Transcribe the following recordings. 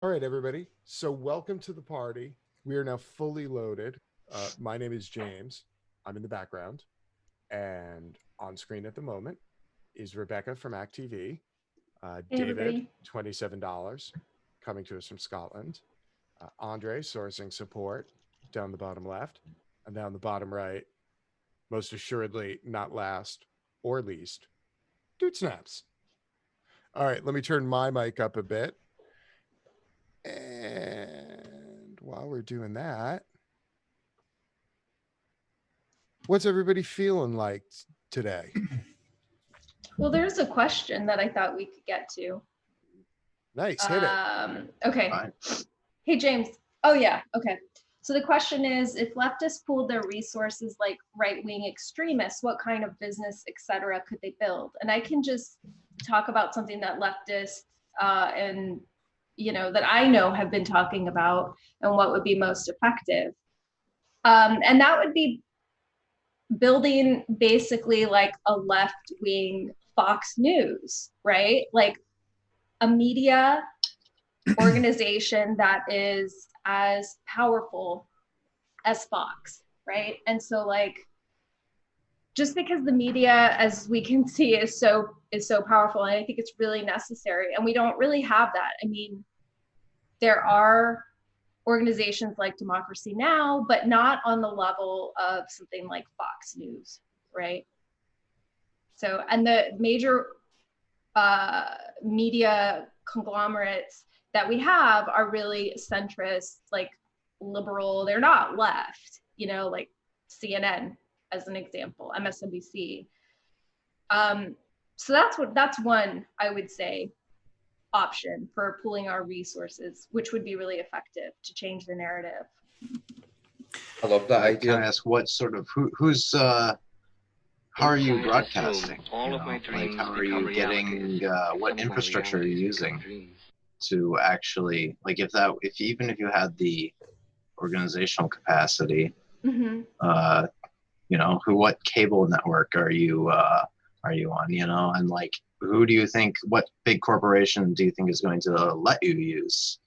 All right, everybody. So, welcome to the party. We are now fully loaded. My name is James. I'm in the background. And on screen at the moment is Rebecca from act.tv, Hey, David, everybody. $27, coming to us from Scotland, Andre, sourcing support down the bottom left, and down the bottom right, most assuredly not last or least, Dude Snaps. All right, let me turn my mic up a bit. And while we're doing that, what's everybody feeling like today? Well, there's a question that I thought we could get to. Nice, hit it. Okay. Fine. Hey, James. Oh, yeah. Okay. So the question is, if leftists pooled their resources like right-wing extremists, what kind of business, etc., could they build? And I can just talk about something that leftists and that I know have been talking about and what would be most effective. And that would be building basically like a left-wing Fox News, right? Like a media organization that is as powerful as Fox, right? And so like just because the media, as we can see, is so powerful, and I think it's really necessary, and we don't really have that. I mean, there are organizations like Democracy Now, but not on the level of something like Fox News, right? So, and the major media conglomerates that we have are really centrist, like liberal. They're not left, like CNN as an example, MSNBC. So that's one I would say option for pooling our resources, which would be really effective to change the narrative. I love that Can I idea. ask what sort of who's how are you broadcasting? Like how are you getting what infrastructure are you using to actually if even if you had the organizational capacity, Mm-hmm. what cable network are you on, and like who do you think, what big corporation do you think is going to let you use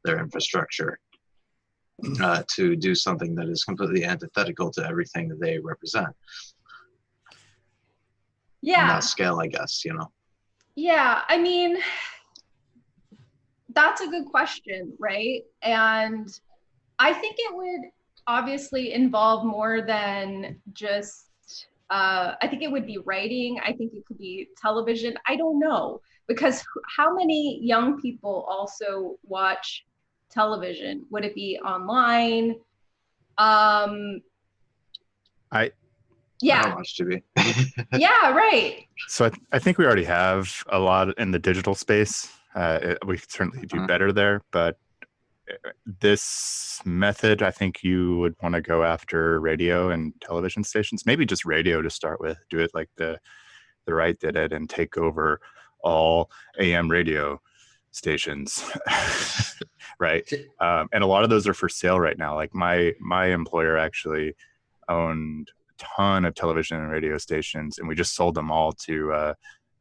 their infrastructure to do something that is completely antithetical to everything that they represent? On Yeah, that scale, I guess, yeah. I mean, that's a good question, right? And I think it would obviously involve more than just, I think it would be writing. I think it could be television. I don't know. Because how many young people also watch television? Would it be online? Um, I I yeah, don't watch TV. yeah, right. so I think we already have a lot in the digital space. We could certainly do better there, but this method, I think you would want to go after radio and television stations, maybe just radio to start with. Do it like the right did it and take over all AM radio stations, right? See, And a lot of those are for sale right now. Like my employer actually owned a ton of television and radio stations, and we just sold them all to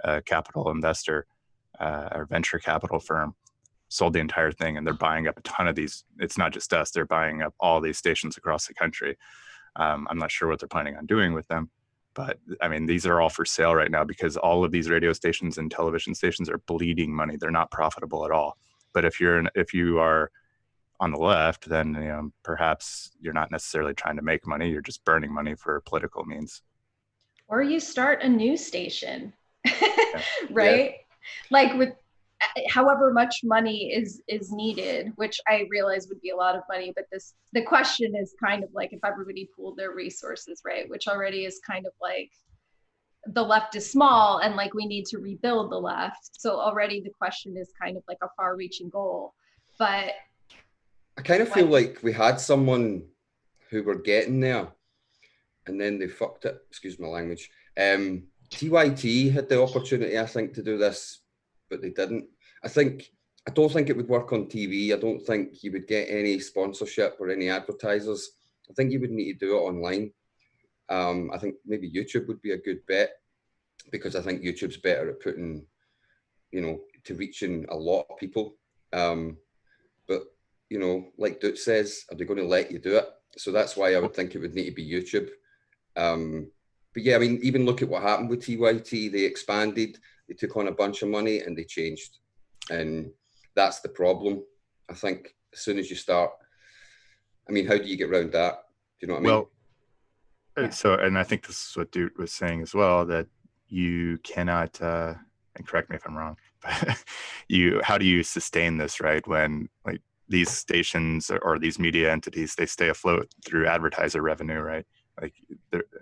a capital investor or venture capital firm. Sold the entire thing, and they're buying up a ton of these. It's not just us; they're buying up all these stations across the country. I'm not sure what they're planning on doing with them, but I mean, these are all for sale right now because all of these radio stations and television stations are bleeding money. They're not profitable at all. But if you are on the left, then perhaps you're not necessarily trying to make money. You're just burning money for political means. Or you start a news station, Yeah. yeah, right? Like with however much money is needed, which I realize would be a lot of money, but the question is kind of like if everybody pooled their resources, right? Which already is kind of like the left is small and like we need to rebuild the left. So already the question is kind of like a far-reaching goal. But I kind of feel like, like we had someone who were getting there and then they fucked it. Excuse my language. TYT had the opportunity, I think, to do this, but they didn't. I don't think it would work on TV. I don't think you would get any sponsorship or any advertisers. I think you would need to do it online. I think maybe YouTube would be a good bet because I think YouTube's better at putting, to reaching a lot of people. But you know, like Doot says, are they going to let you do it? So that's why I would think it would need to be YouTube. But yeah, I mean, even look at what happened with TYT. They expanded, they took on a bunch of money, and they changed. And that's the problem. I think as soon as you start, I mean, how do you get around that? Do you know what I mean? Well, Yeah. so, and I think this is what Dude was saying as well, that you cannot, and correct me if I'm wrong, but how do you sustain this, right? When like these stations or these media entities, they stay afloat through advertiser revenue, right? Like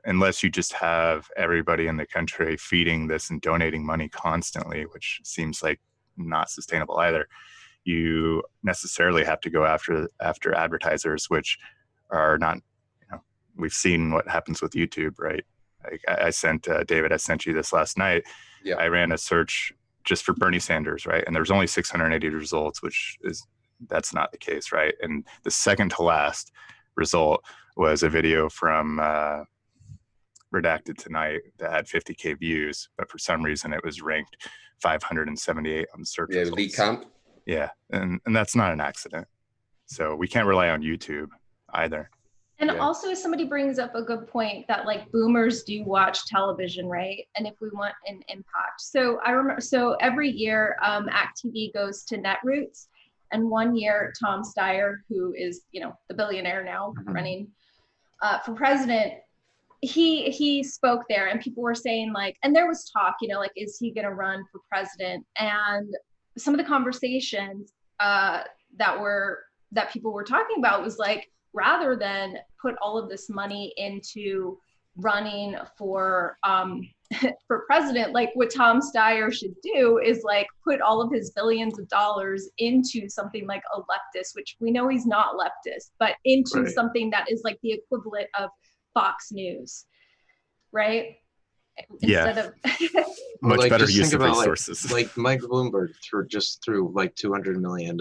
unless you just have everybody in the country feeding this and donating money constantly, which seems like not sustainable either, you necessarily have to go after advertisers, which are not, we've seen what happens with YouTube, right? Like I sent David, I sent you this last night. Yeah. I ran a search just for Bernie Sanders, right? And there's only 680 results, that's not the case, right? And the second to last result was a video from Redacted Tonight that had 50K views, but for some reason it was ranked 578 on the search results. Lee Camp. Yeah, and that's not an accident. So we can't rely on YouTube either. And Yeah. also, somebody brings up a good point that like boomers do watch television, right? And if we want an impact. So I remember, so every year act.tv goes to Netroots. And one year, Tom Steyer, who is, the billionaire now running for president, he spoke there and people were saying like, and there was talk, like, is he going to run for president? And some of the conversations that people were talking about was like, rather than put all of this money into running for president, like what Tom Steyer should do is like put all of his billions of dollars into something like a leftist, which we know he's not leftist, but into Right. something that is like the equivalent of Fox News, right? Yeah. Instead of Much Like, better just use think of about, resources. like Mike Bloomberg threw like $200 million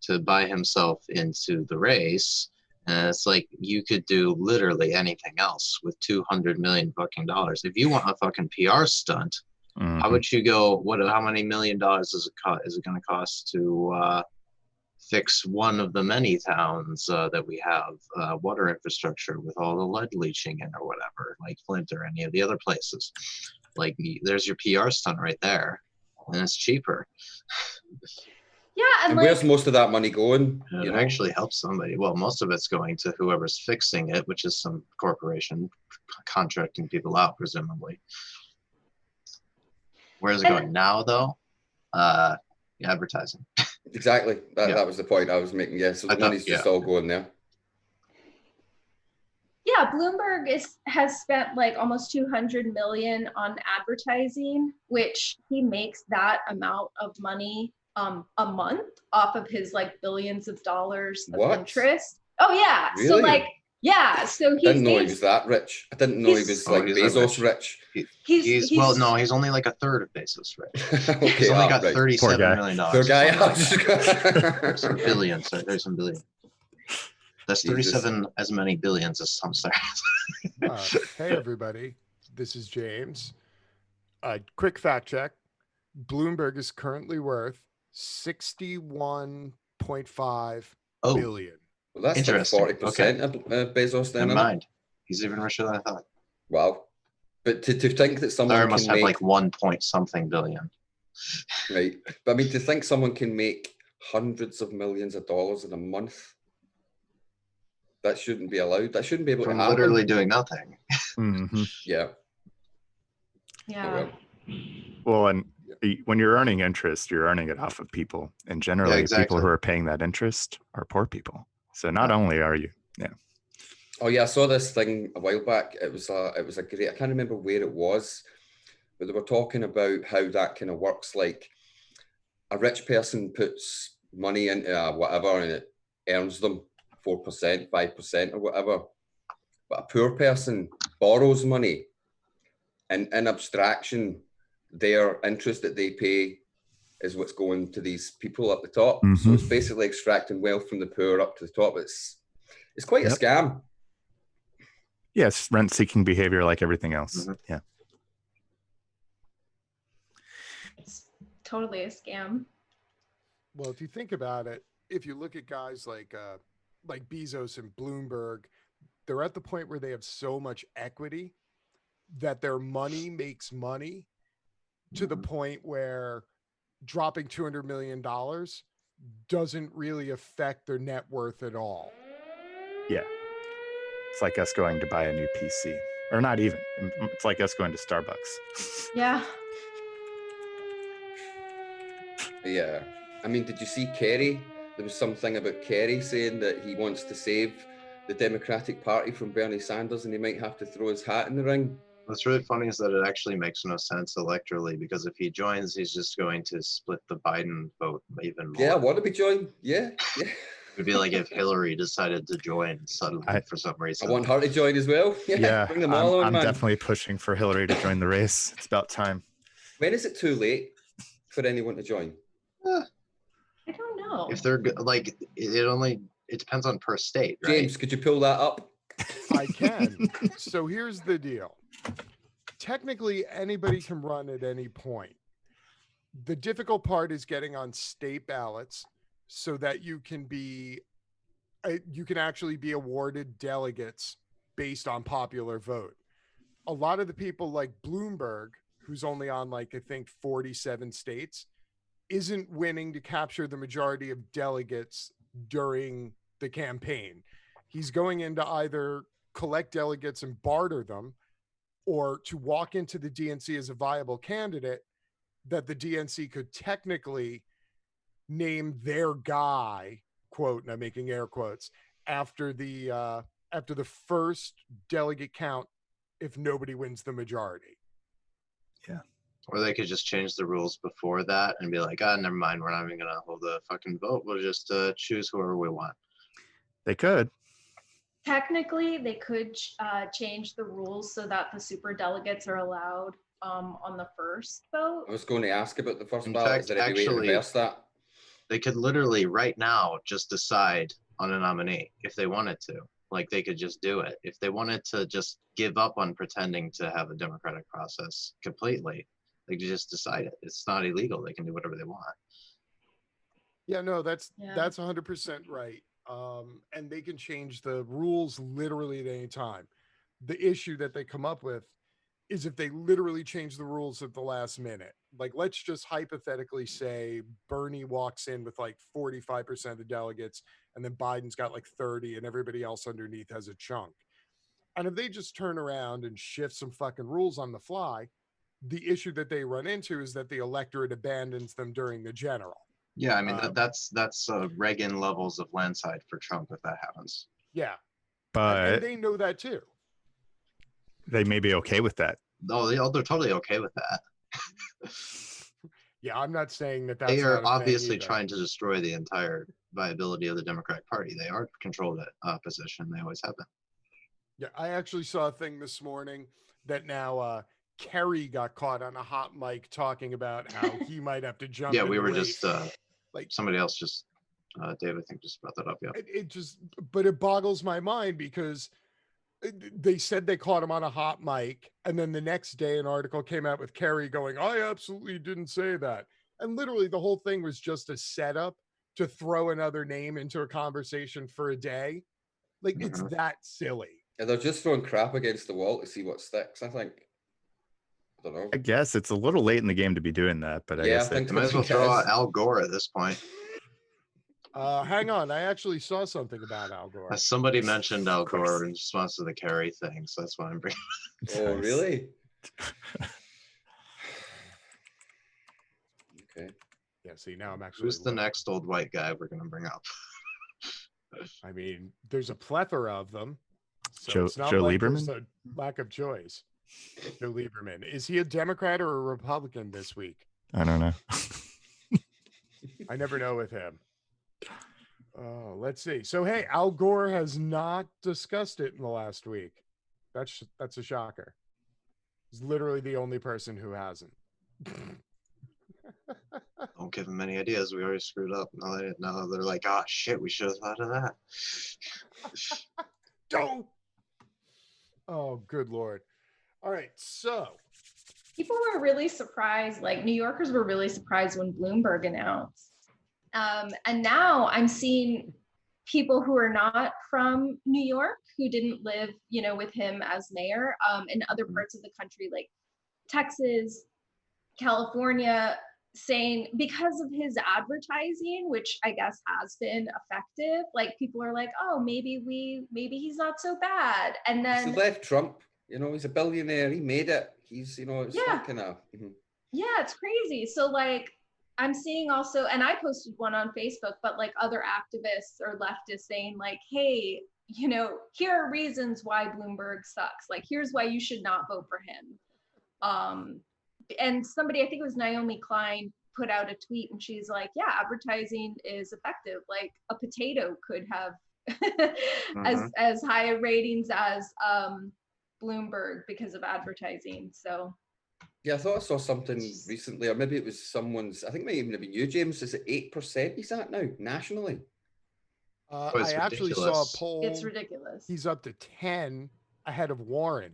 to buy himself into the race. And it's like you could do literally anything else with $200 million fucking dollars. If you want a fucking PR stunt, how would you go? How many $1 million is it going to cost to fix one of the many towns that we have water infrastructure with all the lead leaching in or whatever, like Flint or any of the other places? Like, there's your PR stunt right there, and it's cheaper. yeah, And and like, where's most of that money going? It actually helps somebody. Well, most of it's going to whoever's fixing it, which is some corporation contracting people out, presumably. Where's it going now, though? Advertising. Exactly. Yeah. That was the point I was making. Yeah. So the money's just all going there. yeah, Bloomberg has spent like almost 200 million on advertising, which he makes that amount of money a month off of his like billions of dollars of What? interest. Oh yeah. Really? So like, yeah. So I didn't know he was that rich. I didn't know he was like he's Bezos rich. He's well, no, he's only like a third of Bezos rich. Okay, He's only got right. $37 million. Poor guy. There's some billions. There's some billion. That's 37 as many billions as Tom Steyer. Hey everybody, this is James. Quick fact check. Bloomberg is currently worth 61.5 billion. Well, that's like Interesting. 40% of Bezos then. Never mind. He's even richer than I thought. Wow. But to think that someone Steyer must can have make, like 1 point something billion. right? But I mean, to think someone can make hundreds of millions of dollars in a month, that shouldn't be allowed. That shouldn't be able From to happen. literally doing nothing. Yeah. yeah. Well, and when you're earning interest, you're earning it off of people. And generally, people who are paying that interest are poor people. So not only are you, Oh yeah, I saw this thing a while back. It was a great, I can't remember where it was, but they were talking about how that kind of works. Like a rich person puts money into whatever and it earns them 4%, 5% or whatever. But a poor person borrows money, and in abstraction, their interest that they pay is what's going to these people at the top. So it's basically extracting wealth from the poor up to the top. It's quite a scam. Yes, rent-seeking behavior like everything else. Yeah. It's totally a scam. Well, if you think about it, if you look at guys like Bezos and Bloomberg, they're at the point where they have so much equity that their money makes money to the Mhm. point where dropping $200 million doesn't really affect their net worth at all. Yeah. It's like us going to buy a new PC. Or not even. It's like us going to Starbucks. Yeah. Yeah. I mean, did you see Kerry? There was something about Kerry saying that he wants to save the Democratic Party from Bernie Sanders and he might have to throw his hat in the ring. What's really funny is that it actually makes no sense electorally, because if he joins, he's just going to split the Biden vote even more. Yeah, I want to be joined. Yeah, yeah. It'd be like if Hillary decided to join suddenly I- for some I reason. want her to join as well. Yeah, Yeah, bring them all on, I'm man. definitely pushing for Hillary to join the race. It's about time. When is it too late for anyone to join? I don't know. If they're like, it depends on per state, right? James, could you pull that up? I can. So here's the deal. Technically, anybody can run at any point. The difficult part is getting on state ballots so that you can actually be awarded delegates based on popular vote. A lot of the people like Bloomberg, who's only on like, I think 47 states, isn't winning to capture the majority of delegates during the campaign. He's going in to either collect delegates and barter them, or to walk into the DNC as a viable candidate that the DNC could technically name their guy, quote, and I'm making air quotes, after the first delegate count if nobody wins the majority. Or they could just change the rules before that and be like, ah, never mind, we're not even gonna hold a fucking vote. We'll just choose whoever we want. They could. Technically, they could change the rules so that the super delegates are allowed on the first vote. I was going to ask about the first In ballot. fact, Is there any way to actually- reverse that? They could literally right now just decide on a nominee if they wanted to. Like, they could just do it. If they wanted to just give up on pretending to have a democratic process completely, they could just decide it. It's not illegal. They can do whatever they want. Yeah, no, that's Yeah. 100% right. And they can change the rules literally at any time. The issue that they come up with is if they literally change the rules at the last minute. Like, let's just hypothetically say Bernie walks in with like 45% of the delegates, and then Biden's got like 30, and everybody else underneath has a chunk. And if they just turn around and shift some fucking rules on the fly, the issue that they run into is that the electorate abandons them during the general. Yeah, I mean, that's Reagan levels of landslide for Trump if that happens. Yeah. But And they know that too. they may be okay with that. No, they're totally okay with that. Yeah, I'm not saying that that's They not are a thing obviously either. trying to destroy the entire viability of the Democratic Party. They are controlled opposition. They always have been. Yeah, I actually saw a thing this morning that now Kerry got caught on a hot mic talking about how he might have to jump. Yeah, in we the were race. just like somebody else just Dave, I think, just brought that up. Yeah. it just, but it boggles my mind because they said they caught him on a hot mic, and then the next day an article came out with Kerry going, "I absolutely didn't say that," and literally the whole thing was just a setup to throw another name into a conversation for a day. Like, it's that silly. Yeah, they're just throwing crap against the wall to see what sticks, I think. I don't know. I guess it's a little late in the game to be doing that, but I Yeah, guess I think They might as well Yes. throw out Al Gore at this point. Hang on, I actually saw something about Al Gore. Somebody mentioned Al Of course. Gore in response to the Kerry thing, so that's why I'm bringing. Oh, Nice. really? Okay. Yeah, see, now I'm actually. Who's the looking. next old white guy we're gonna bring up? I mean, there's a plethora of them. So Joe- it's not Joe like there's Lieberman? a lack of choice. Joe Lieberman. Is he a Democrat or a Republican this week? I don't know. I never know with him. Oh, let's see. So hey, Al Gore has not discussed it in the last week. That's a shocker. He's literally the only person who hasn't. Don't give them any ideas. We already screwed up. Now they're like, oh shit, we should have thought of that. Don't. Oh, good Lord. All right. So People were really surprised, like New Yorkers were really surprised when Bloomberg announced. And now I'm seeing people who are not from New York, who didn't live, with him as mayor, in other parts of the country, like Texas, California, saying because of his advertising, which I guess has been effective, like people are like, oh, maybe he's not so bad. And He's then left Trump. He's a billionaire. He made it. He's, it's Yeah. not kind of. yeah, it's crazy. So like I'm seeing also, and I posted one on Facebook, but like other activists or leftists saying like, hey, here are reasons why Bloomberg sucks. Like, here's why you should not vote for him. And somebody, I think it was Naomi Klein, put out a tweet and she's like, yeah, advertising is effective. Like a potato could have as high ratings as Bloomberg because of advertising. So Yeah, I thought I saw something recently, or maybe it was someone's. I think it might even have been you, James. Is it 8% he's at now nationally? I actually saw a ridiculous. poll. it's ridiculous. He's up to 10 ahead of Warren.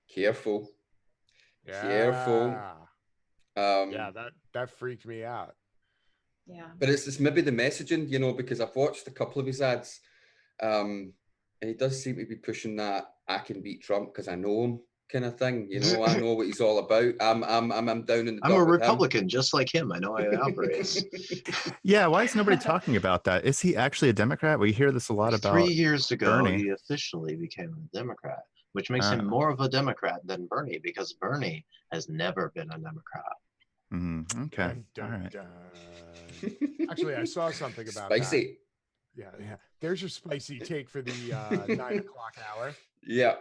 Careful. Yeah. Careful. Yeah, that freaked me out. Yeah. But it's maybe the messaging, because I've watched a couple of his ads, and he does seem to be pushing that I can beat Trump because I know him kind of thing. I know what he's all about. I'm down in the. I'm a dock with him. Republican, just like him. I know how he operates. Yeah, why is nobody talking about that? Is he actually a Democrat? We hear this a lot about 3 years ago, Bernie. he officially became a Democrat, which makes him more of a Democrat than Bernie, because Bernie has never been a Democrat. Okay. Dun, All right. dun. Actually, I saw something about Spicy. that. Yeah. There's your spicy take for the 9 o'clock hour. Yeah.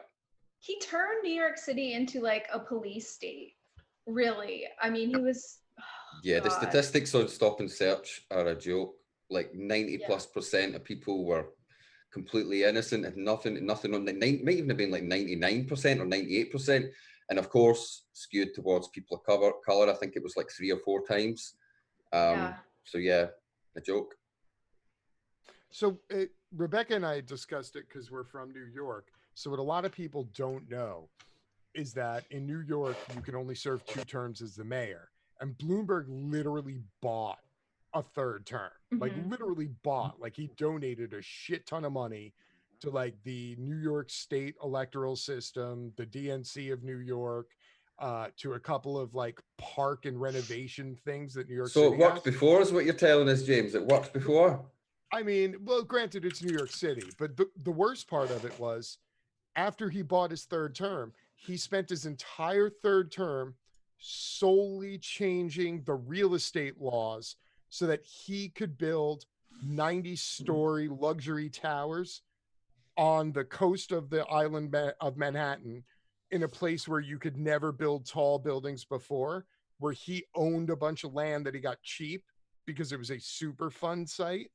He turned New York City into like a police state. Really. I mean, he was. Yeah, the God. statistics on stop and search are a joke. Like 90+% of people were completely innocent, had nothing on the might even have been like 99% or 98%. And of course, skewed towards people of color. I think it was like 3 or 4 times. So yeah, a joke. So Rebecca and I discussed it because we're from New York. So what a lot of people don't know is that in New York, you can only serve 2 terms as the mayor. And Bloomberg literally bought a 3rd term, like literally bought, like he donated a shit ton of money to like the New York State electoral system, the DNC of New York, to a couple of like park and renovation things that New York So City it worked has. before is what you're telling us, James. It worked before. I mean, well, granted, it's New York City, but the worst part of it was after he bought his 3rd term, he spent his entire 3rd term solely changing the real estate laws so that he could build 90-story luxury towers on the coast of the island of Manhattan in a place where you could never build tall buildings before, where he owned a bunch of land that he got cheap because it was a Superfund site,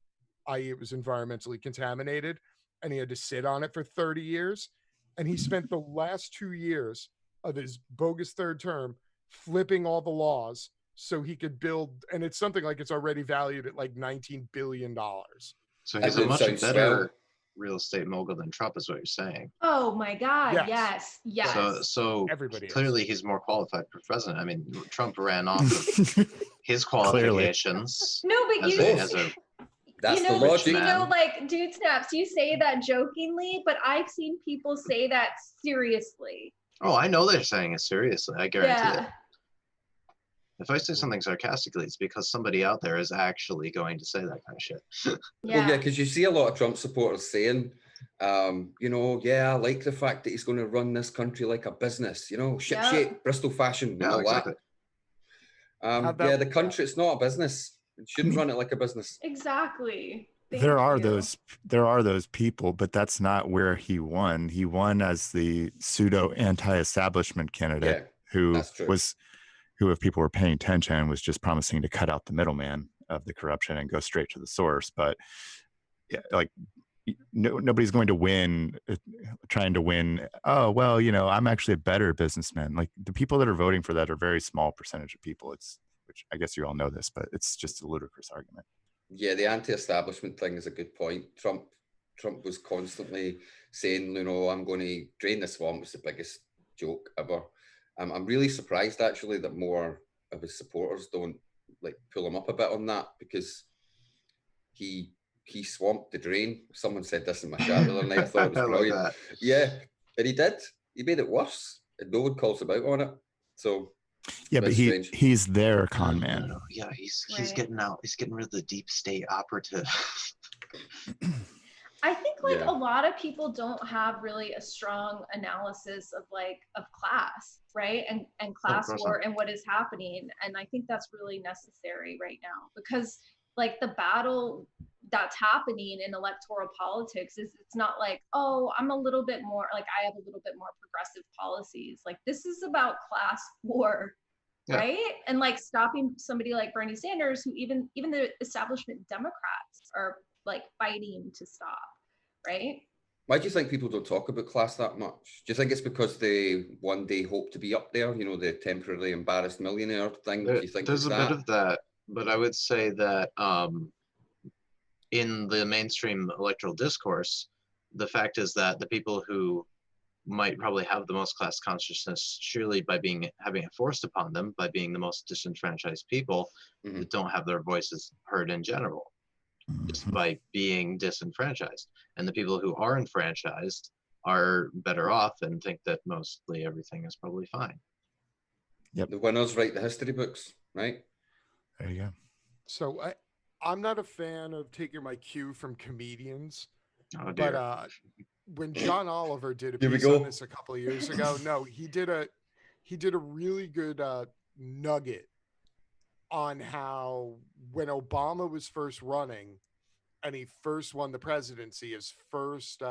i.e. it was environmentally contaminated, and he had to sit on it for 30 years. And he spent the last 2 years of his bogus 3rd term flipping all the laws so he could build, and it's something like it's already valued at like $19 billion. So he's a much better real estate mogul than Trump, is what you're saying. Oh my God! Yes. Yes. So everybody clearly he's more qualified for president. I mean, Trump ran off of his qualifications. No, but that's the logic. Like, dude snaps, you say that jokingly, but I've seen people say that seriously. Oh, I know they're saying it seriously. I guarantee it. Yeah. If I say something sarcastically, it's because somebody out there is actually going to say that kind of shit. Yeah. Well, yeah, because you see a lot of Trump supporters saying, I like the fact that he's going to run this country like a business, ship shape, Bristol fashion, and all exactly. that. The country, it's not a business. It shouldn't run it like a business. Exactly. There are those people, but that's not where he won. He won as the pseudo anti-establishment candidate who if people were paying attention, was just promising to cut out the middleman of the corruption and go straight to the source. But nobody's going to win trying to win. Oh, well, I'm actually a better businessman. Like the people that are voting for that are a very small percentage of people. Which I guess you all know this, but it's just a ludicrous argument. Yeah, the anti-establishment thing is a good point. Trump was constantly saying, I'm going to drain the swamp. It's the biggest joke ever. I'm really surprised actually that more of his supporters don't like pull him up a bit on that, because he swamped the drain. Someone said this in my chat the other night. I thought it was I like brilliant. that. Yeah, and he did. He made it worse, and no one calls him out on it. So Yeah, it's but strange. he's their con man. No. Yeah, he's Right. getting out. He's getting rid of the deep state operative. I think like Yeah. a lot of people don't have really a strong analysis of class, right? And class course war and what is happening. And I think that's really necessary right now, because like the battle that's happening in electoral politics is, it's not like, oh, I'm a little bit more, like I have a little bit more progressive policies. Like this is about class war. Yeah. Right? And like stopping somebody like Bernie Sanders, who even the establishment Democrats are like fighting to stop, right? Why do you think people don't talk about class that much? Do you think it's because they one day hope to be up there? You know, the temporarily embarrassed millionaire thing. Do you think There's it's a that? bit of that, but I would say that in the mainstream electoral discourse, the fact is that the people who might probably have the most class consciousness, surely by having it forced upon them, by being the most disenfranchised people Mhm. that don't have their voices heard in general, just by being disenfranchised. And the people who are enfranchised are better off and think that mostly everything is probably fine. The winners write the history books, right? There you go. So I'm not a fan of taking my cue from comedians, Oh dear. but when John Oliver did a Here we piece on go. this a couple of years ago, no, he did a really good nugget on how when Obama was first running and he first won the presidency, his first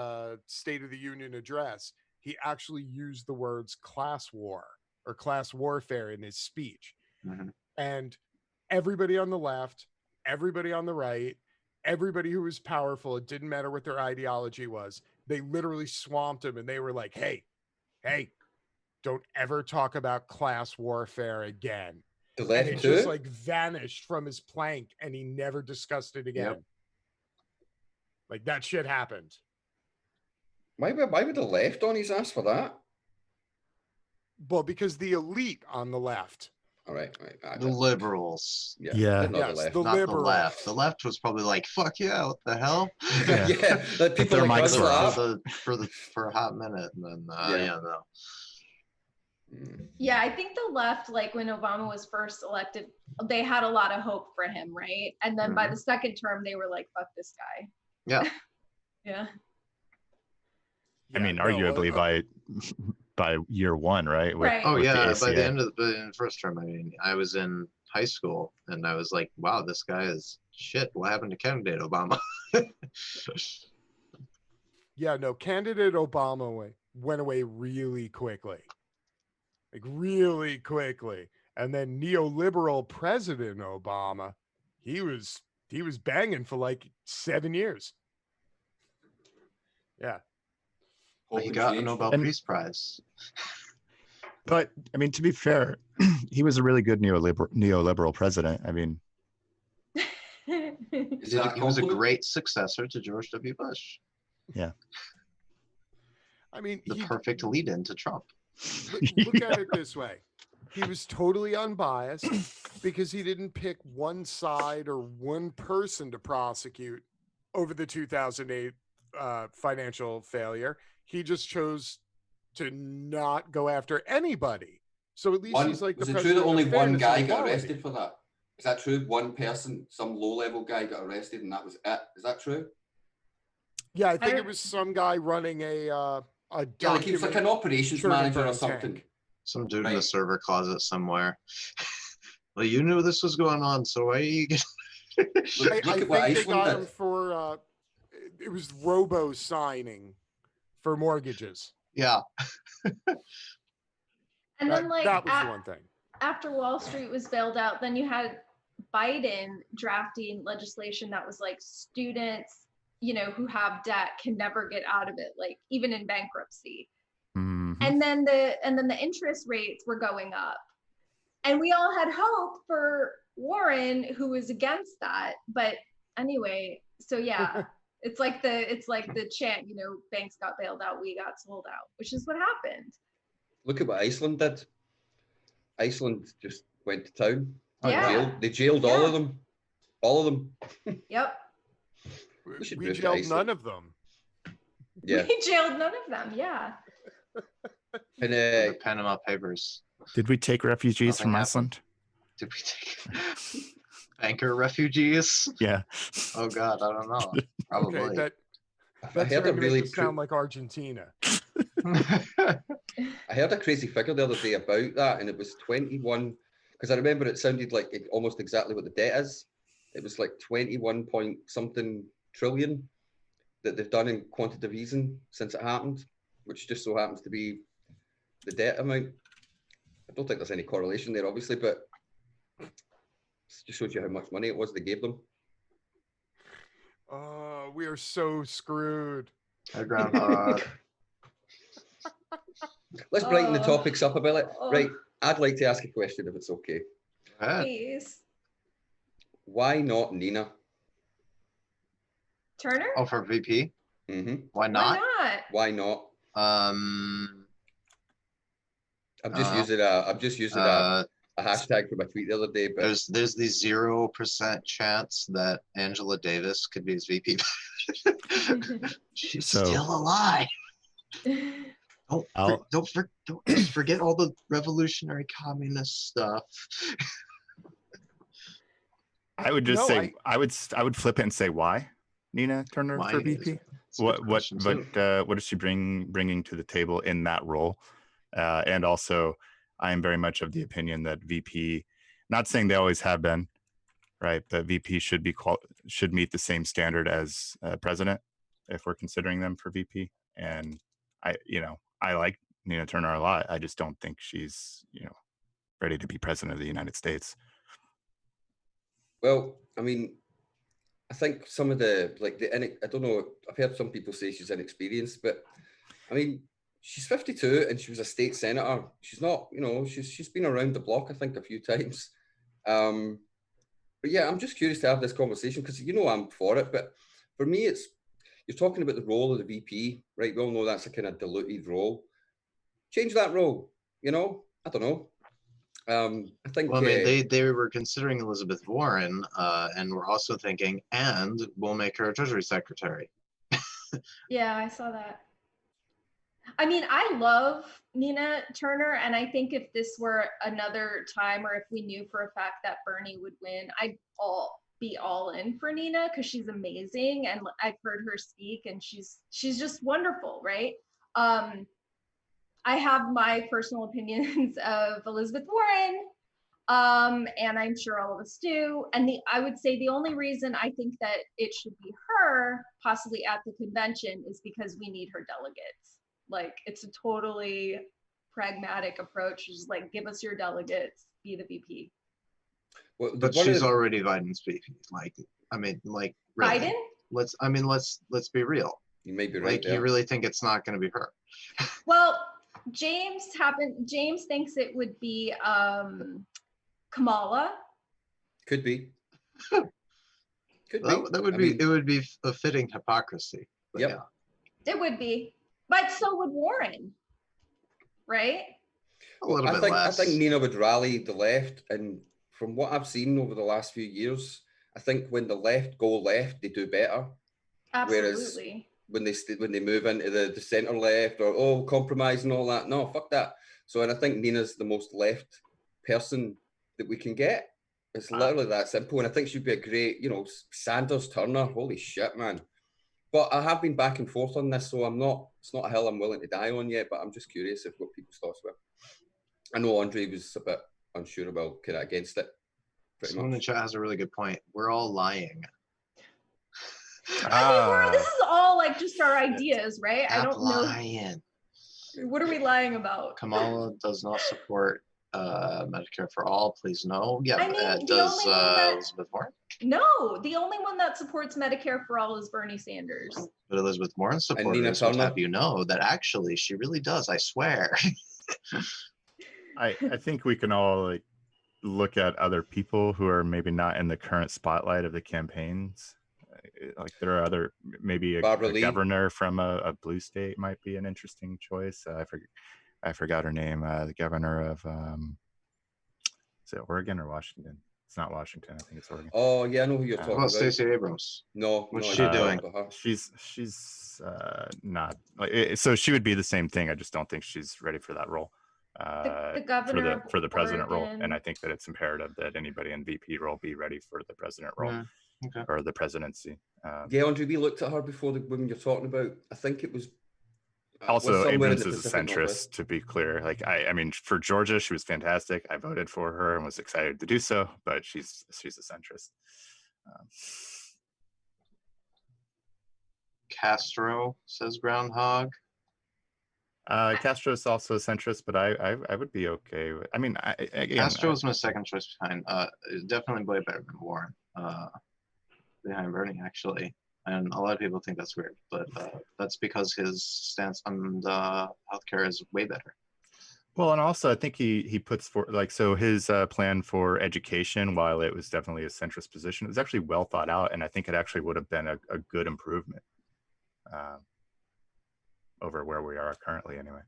State of the Union address, he actually used the words class war or class warfare in his speech. Mhm. And everybody on the left, everybody on the right, everybody who was powerful, it didn't matter what their ideology was, they literally swamped him and they were like, hey, don't ever talk about class warfare again. The And left it too. just like vanished from his plank and he never discussed it again. Yep. Like that shit happened. Why would the left on his ass for that? Well, because the elite on the left. All right. The liberals, Yeah. not Yes, the left. the not the liberals. left. The left was probably like, "Fuck yeah, what the hell?" Yeah. Yeah, like people their like mics us were laugh. for a hot minute, and then Yeah. no. Mm. Yeah, I think the left, like when Obama was first elected, they had a lot of hope for him, right? And then by the second term, they were like, fuck this guy. Yeah. Yeah. I mean, no, arguably by year one, right? Right. Oh with yeah, the by the ACA. end of the first term, I mean, I was in high school, and I was like, "Wow, this guy is shit." What happened to candidate Obama? Yeah, no, candidate Obama went away really quickly. Like really quickly. And then neoliberal President Obama, he was banging for like 7 years. Yeah. Hope He and got a change. Nobel And- Peace Prize. But I mean, to be fair, he was a really good neoliberal president. I mean, Is that He was a compliment? great successor to George W. Bush. I mean, The perfect lead-in to Trump. look at it this way. He was totally unbiased because he didn't pick one side or one person to prosecute over the 2008 financial failure. He just chose to not go after anybody. So at least he's like the Was it true president that only of one fairness guy and got equality. arrested for that? Is that true? One person, some low-level guy got arrested, and that was it. Is that true? Yeah, I think it was some guy running a Yeah, like he was like an operations manager or something. tank. Some dude in the Right. server closet somewhere. Well, you knew this was going on, so why are you getting... Look I at what think they Iceland got him did. for it was robo signing for mortgages. Yeah. And then like that was one thing. after Wall Street was bailed out, then you had Biden drafting legislation that was like students, you know, who have debt can never get out of it, like even in bankruptcy. mhm. And then the interest rates were going up. And we all had hope for Warren, who was against that. But anyway, so yeah, it's like the chant, you know, banks got bailed out, we got sold out, which is what happened. Look at what Iceland did. Iceland just went to town. Oh, Yeah. They jailed all Yeah. of them. All of them. Yep. We should We move to jailed Iceland. none of them. Yeah. We jailed none of them. Yeah. And The Panama Papers. Did we take refugees Nothing from happened. Iceland? Did we take banker refugees? Yeah. Oh God, I don't know. Probably. Okay, that I that's heard a starting to make really this sound like Argentina. I heard a crazy figure the other day about that, and it was 21. Because I remember it sounded like almost exactly what the debt is. It was like 21 point something trillion that they've done in quantitative easing since it happened, which just so happens to be the debt amount. I don't think there's any correlation there, obviously, but it just shows you how much money it was they gave them. Oh, we are so screwed. Hey, Groundhog. Let's brighten the Oh. topics up a bit. Oh. Right, I'd like to ask a question if it's okay. Go ahead. Please. Why not Nina? Turner? Oh, for VP? Hmm Why Why not? not? Why not? Um, I'm just Uh, using a hashtag for my tweet the other day, but there's the 0% chance that Angela Davis could be his VP. She's So- still alive. Don't forget all the revolutionary communist stuff. I would just No, say I would flip it and say why Nina Turner Why for is VP. it? It's a good question, too. What is she bringing to the table in that role? And also, I am very much of the opinion that VP, not saying they always have been, right, but VP should meet the same standard as president if we're considering them for VP. And I like Nina Turner a lot. I just don't think she's ready to be president of the United States. well, I mean, I think some of I don't know, I've heard some people say she's inexperienced, but I mean, she's 52 and she was a state senator. She's not, she's been around the block, I think, a few times. But yeah, I'm just curious to have this conversation because I'm for it. But for me, you're talking about the role of the VP, right? We all know that's a kind of diluted role. Change that role, I don't know. I think. Well, I mean, they were considering Elizabeth Warren, and we're also thinking, and we'll make her Treasury Secretary. Yeah, I saw that. I mean, I love Nina Turner, and I think if this were another time, or if we knew for a fact that Bernie would win, I'd be all in for Nina because she's amazing, and I've heard her speak, and she's just wonderful, right? I have my personal opinions of Elizabeth Warren, and I'm sure all of us do. And I would say the only reason I think that it should be her, possibly at the convention, is because we need her delegates. Like, it's a totally pragmatic approach. Just like, give us your delegates, be the VP. Well, But she's already Biden's VP. Really. Biden? Let's be real. You may be right. You really think it's not going to be her? Well, James thinks it would be Kamala. Could be. It would be a fitting hypocrisy. But Yep. Yeah. It would be, but so would Warren, right? A little bit I less. think Nina would rally the left, and from what I've seen over the last few years, I think when the left go left, they do better. Absolutely. Whereas when they move into the center left or compromise and all that, no, fuck that. So, and I think Nina's the most left person that we can get. It's literally that simple, and I think she'd be a great, Sanders Turner. Holy shit, man! But I have been back and forth on this, so it's not a hill I'm willing to die on yet. But I'm just curious if what people's thoughts were. I know Andre was a bit unsure about, kind of against it. Someone in the chat has a really good point. We're all lying. I mean, this is all like just our ideas, right? I don't know. Lying. What are we lying about? Kamala does not support Medicare for all. Please no. Yeah, I mean, does Elizabeth Warren? No, the only one that supports Medicare for all is Bernie Sanders. But Elizabeth Warren's supporters would have you know that actually she really does. I swear. I think we can all look at other people who are maybe not in the current spotlight of the campaigns. Like there are other, maybe a governor from a blue state might be an interesting choice. I forgot her name. The governor of is it Oregon or Washington? It's not Washington. I think it's Oregon. Oh yeah, I know who you're What talking Well, about. Stacey Abrams. No, What's no, she I don't know doing? about her. She's not like so she would be the same thing. I just don't think she's ready for that role. The governor For the of president role, Oregon. and I think that it's imperative that anybody in VP role be ready for the president role Okay. or the presidency. Yeah, Andre, we looked at her before the women you're talking about. I think it was Also, somewhere in Abrams the is a Pacific Northwest. centrist, to be clear. Like I mean, for Georgia, she was fantastic. I voted for her and was excited to do so, but she's a centrist. Castro says Groundhog. Castro's also a centrist, but I would be okay with. I mean, Castro was my second choice behind. Definitely way better than Warren. Behind Bernie, actually. And a lot of people think that's weird, but that's because his stance on healthcare is way better. Well, and also I think he puts for like so his plan for education, while it was definitely a centrist position, it was actually well thought out, and I think it actually would have been a good improvement over where we are currently, anyway.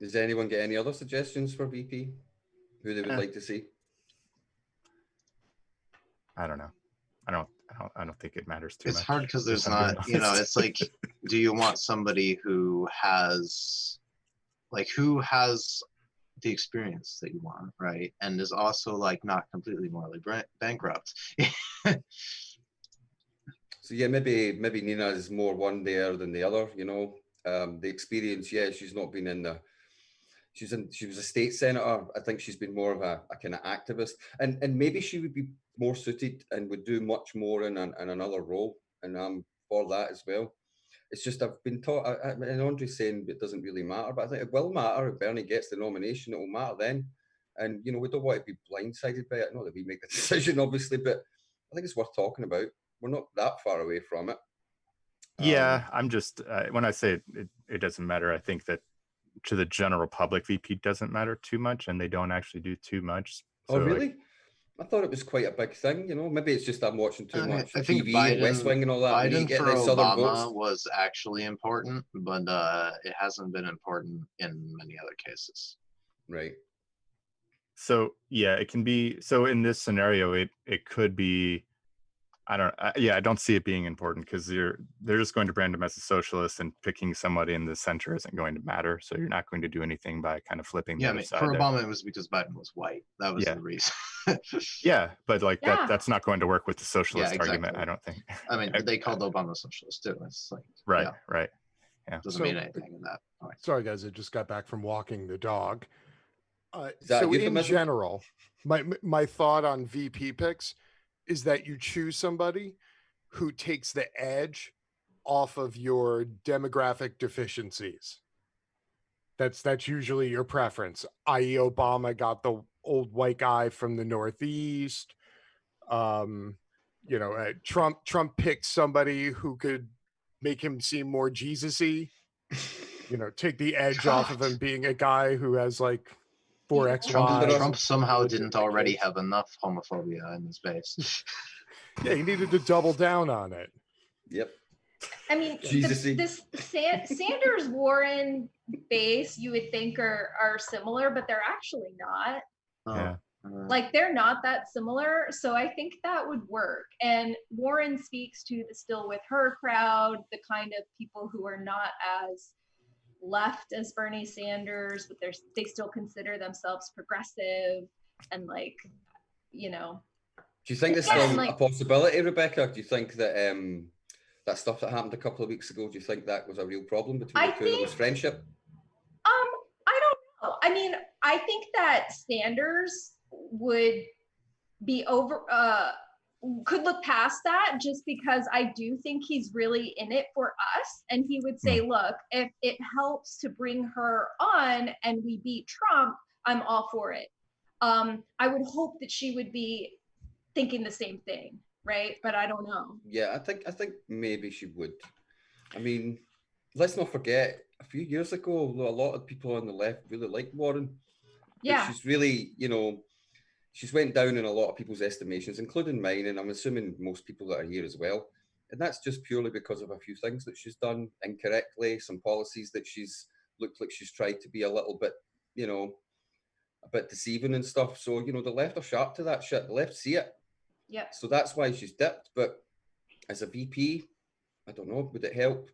Does anyone get any other suggestions for VP? Who they would like to see? I don't know. I don't think it matters too much. It's hard because there's if I'm being not, you know, honest. it's like, do you want somebody who has the experience that you want, right? And is also like not completely morally bankrupt. So yeah, maybe Nina is more one there than the other. You know, the experience. Yeah, she's not been in the. She was a state senator. I think she's been more of a kind of activist, and maybe she would be more suited and would do much more in another role. And I'm for that as well. It's just I've been taught, and Andre's saying it doesn't really matter, but I think it will matter if Bernie gets the nomination. It will matter then. And you know, we don't want to be blindsided by it. Not that we make the decision, obviously, but I think it's worth talking about. We're not that far away from it. Yeah, I'm just when I say it doesn't matter, I think that to the general public, VP doesn't matter too much, and they don't actually do too much. So, oh, really? Like, I thought it was quite a big thing. You know, maybe it's just I'm watching too much I think TV Biden, and West Wing and all that. Biden get for the Southern Obama votes. was actually important, but it hasn't been important in many other cases. Right. So yeah, it can be. So in this scenario, it could be. I don't see it being important because they're just going to brand him as a socialist, and picking somebody in the center isn't going to matter. So you're not going to do anything by kind of flipping. Yeah, the I mean, other side for there. Obama, it was because Biden was white. That was the reason. Yeah, but like Yeah. that's not going to work with the socialist Yeah, exactly. argument, I don't think. I mean, they called Obama socialist too. It's like Right, yeah, right. Yeah. doesn't mean anything in that point. Sorry, guys, I just got back from walking the dog. Is that So in euphemism? general, my thought on VP picks is that you choose somebody who takes the edge off of your demographic deficiencies. That's usually your preference. I.e., Obama got the old white guy from the Northeast. Trump picked somebody who could make him seem more Jesus-y. You know, take the edge off of him being a guy who has like 4 ex-wives. Trump somehow didn't already have enough homophobia in his base. Yeah, he needed to double down on it. Yep. I mean, this Sanders Warren base you would think are similar, but they're actually not. Yeah. Like they're not that similar. So I think that would work. And Warren speaks to the still with her crowd, the kind of people who are not as left as Bernie Sanders, but they still consider themselves progressive and like, you know. Do you think there's still a possibility, Rebecca? Do you think that that stuff that happened a couple of weeks ago, do you think that was a real problem between the two? There was friendship? I don't know. I mean, I think that Sanders would be could look past that just because I do think he's really in it for us. And he would say, look, if it helps to bring her on and we beat Trump, I'm all for it. I would hope that she would be thinking the same thing, right? But I don't know. Yeah, I think maybe she would. I mean, let's not forget, a few years ago, a lot of people on the left really liked Warren. Yeah. But she's really, you know, she's went down in a lot of people's estimations, including mine, and I'm assuming most people that are here as well. And that's just purely because of a few things that she's done incorrectly, some policies that she's looked like she's tried to be a little bit, you know, a bit deceiving and stuff. So, you know, the left are sharp to that shit. The left see it. Yep. So that's why she's dipped. But as a VP, I don't know, would it help?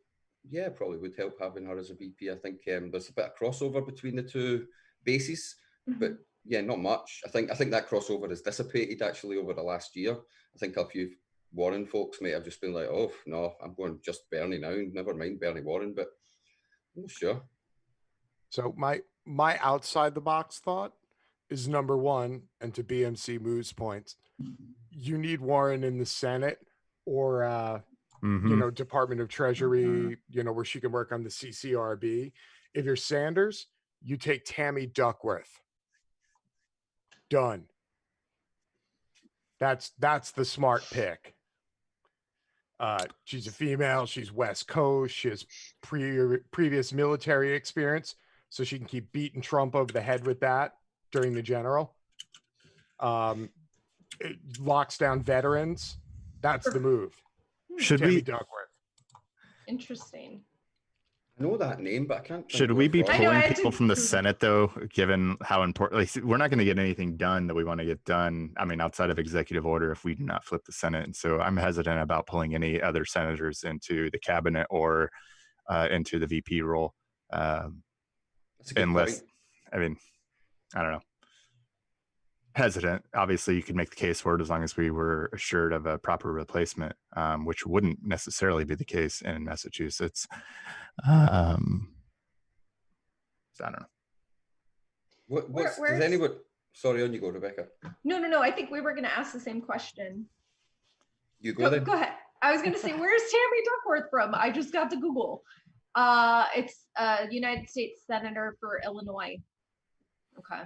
Yeah, it probably would help having her as a VP. I think there's a bit of crossover between the two bases, but yeah, not much. I think that crossover has dissipated actually over the last year. I think a few Warren folks may have just been like, oh no, I'm going just Bernie now, never mind Bernie Warren, but I'm not sure. So my outside the box thought is number one, and to BMC Moo's points, you need Warren in the Senate or you know, Department of Treasury, you know, where she can work on the CCRB. If you're Sanders, you take Tammy Duckworth. Done. That's the smart pick. She's a female. She's West Coast. She has previous military experience, so she can keep beating Trump over the head with that during the general. It locks down veterans. That's the move. Should Tammy we Duckworth. Interesting. I know that name, but I can't. think should where we it's be from. I know, pulling I had people to from the Google. Senate though, given how important? Like, we're not going to get anything done that we want to get done. I mean, outside of executive order, if we do not flip the Senate, and so I'm hesitant about pulling any other senators into the cabinet or into the VP role, That's a good unless point. I mean, I don't know. Hesitant. Obviously, you could make the case for it as long as we were assured of a proper replacement, which wouldn't necessarily be the case in Massachusetts. So I don't know. Does where's- anyone? Sorry, on you go, Rebecca. No. I think we were going to ask the same question. You go then. Go ahead. I was going to say, where's Tammy Duckworth from? I just got to Google. It's a United States Senator for Illinois. Okay.